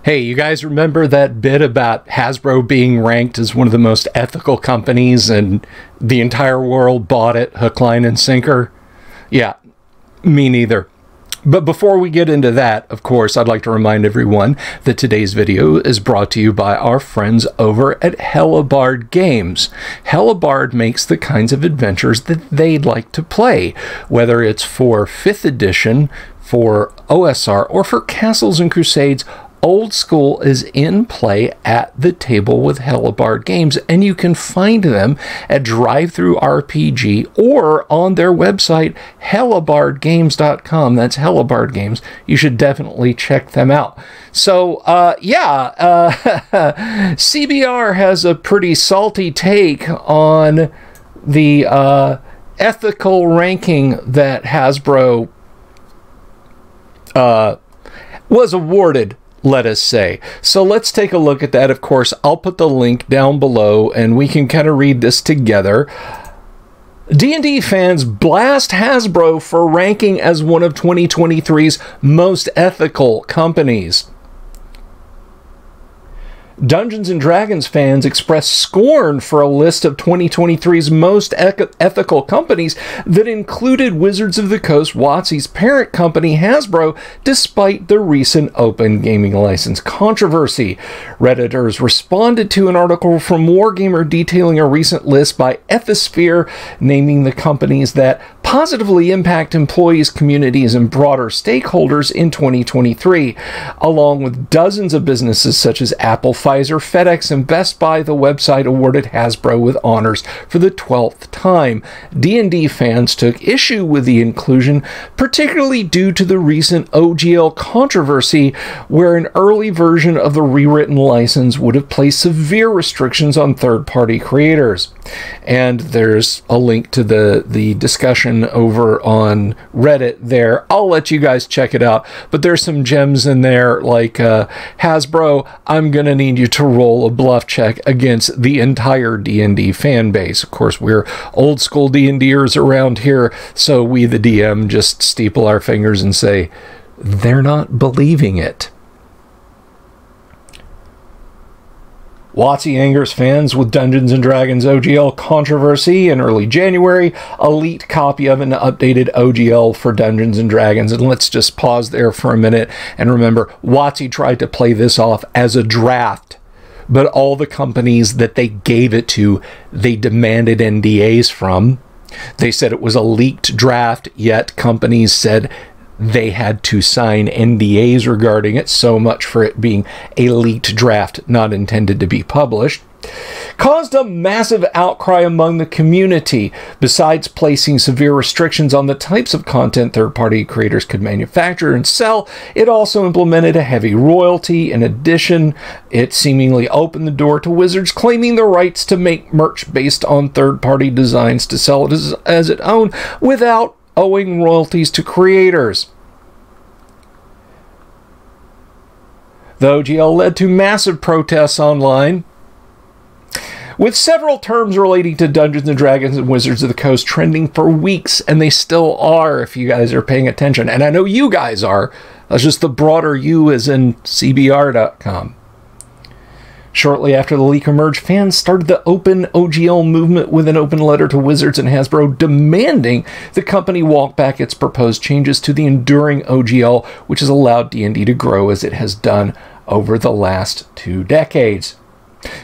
Hey, you guys remember that bit about Hasbro being ranked as one of the most ethical companies and the entire world bought it hook, line, and sinker? Yeah, me neither. But before we get into that, of course, I'd like to remind everyone that today's video is brought to you by our friends over at Hellebarde Games. Hellebarde makes the kinds of adventures that they'd like to play, whether it's for 5th edition, for OSR, or for Castles and Crusades. Old School is in play at the table with Hellebarde Games, and you can find them at DriveThruRPG or on their website, hellebardegames.com. That's Hellebarde Games. You should definitely check them out. So, CBR has a pretty salty take on the ethical ranking that Hasbro was awarded, let us say. So let's take a look at that. Of course, I'll put the link down below and we can kind of read this together. D&D fans blast Hasbro for ranking as one of 2023's most ethical companies. Dungeons & Dragons fans express scorn for a list of 2023's most ethical companies that included Wizards of the Coast, WotC's parent company Hasbro, despite the recent open gaming license controversy. Redditors responded to an article from Wargamer detailing a recent list by Ethisphere, naming the companies that positively impact employees, communities, and broader stakeholders in 2023. Along with dozens of businesses such as Apple, Pfizer, FedEx, and Best Buy, the website awarded Hasbro with honors for the 12th time. D&D fans took issue with the inclusion, particularly due to the recent OGL controversy, where an early version of the rewritten license would have placed severe restrictions on third-party creators. And there's a link to the discussion over on Reddit there. I'll let you guys check it out, but there's some gems in there like Hasbro, I'm gonna need you to roll a bluff check against the entire D&D fan base. Of course, we're old school D&Ders around here, so we, the DM, just steeple our fingers and say, they're not believing it. WotC angers fans with Dungeons & Dragons OGL controversy. In early January, a leaked copy of an updated OGL for Dungeons & Dragons. And let's just pause there for a minute and remember, WotC tried to play this off as a draft, but all the companies that they gave it to, they demanded NDAs from. They said it was a leaked draft, yet companies said they had to sign NDAs regarding it, so much for it being a leaked draft not intended to be published. Caused a massive outcry among the community. Besides placing severe restrictions on the types of content third-party creators could manufacture and sell, it also implemented a heavy royalty. In addition, it seemingly opened the door to Wizards claiming the rights to make merch based on third-party designs to sell it as its own without owing royalties to creators. The OGL led to massive protests online, with several terms relating to Dungeons & Dragons and Wizards of the Coast trending for weeks, and they still are if you guys are paying attention. And I know you guys are. That's just the broader you as in CBR.com. Shortly after the leak emerged, fans started the open OGL movement with an open letter to Wizards and Hasbro demanding the company walk back its proposed changes to the enduring OGL, which has allowed D&D to grow as it has done over the last 2 decades.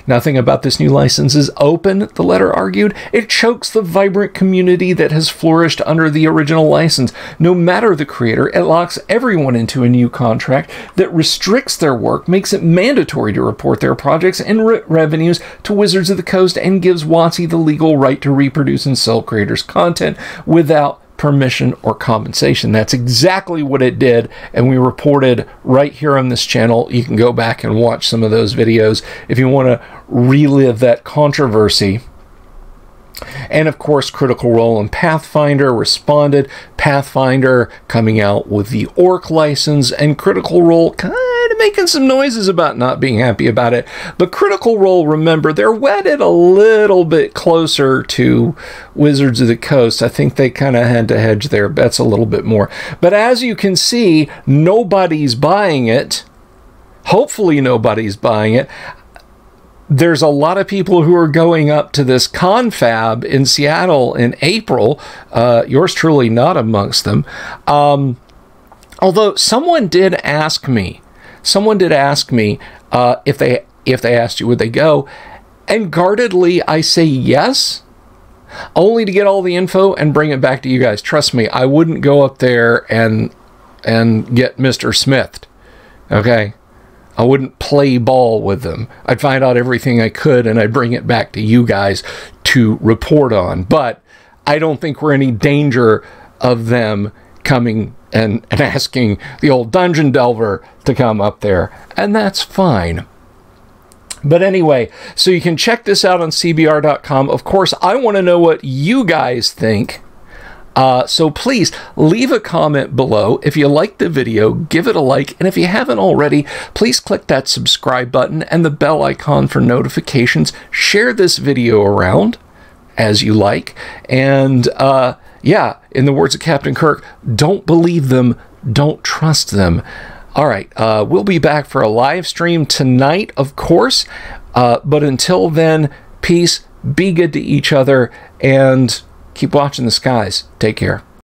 Nothing about this new license is open, the letter argued. It chokes the vibrant community that has flourished under the original license. No matter the creator, it locks everyone into a new contract that restricts their work, makes it mandatory to report their projects and revenues to Wizards of the Coast, and gives WotC the legal right to reproduce and sell creators' content without permission or compensation. That's exactly what it did, and we reported right here on this channel. You can go back and watch some of those videos if you want to relive that controversy. And of course, Critical Role and Pathfinder responded. Pathfinder coming out with the Orc license, and Critical Role kind of making some noises about not being happy about it. But Critical Role, remember, they're wedded a little bit closer to Wizards of the Coast. I think they kind of had to hedge their bets a little bit more. But as you can see, nobody's buying it. Hopefully nobody's buying it. There's a lot of people who are going up to this confab in Seattle in April. Yours truly not amongst them. Although someone did ask me if they asked you, would they go? And guardedly, I say yes, only to get all the info and bring it back to you guys. Trust me, I wouldn't go up there and get Mr. Smithed. Okay? I wouldn't play ball with them. I'd find out everything I could, and I'd bring it back to you guys to report on. But I don't think we're in any danger of them coming and asking the old Dungeon Delver to come up there. And that's fine. But anyway, so you can check this out on CBR.com. Of course, I want to know what you guys think. So please leave a comment below. If you liked the video, give it a like. And if you haven't already, please click that subscribe button and the bell icon for notifications. Share this video around as you like. And yeah, in the words of Captain Kirk, don't believe them, don't trust them. All right, we'll be back for a live stream tonight, of course. But until then, peace, be good to each other, and keep watching the skies. Take care.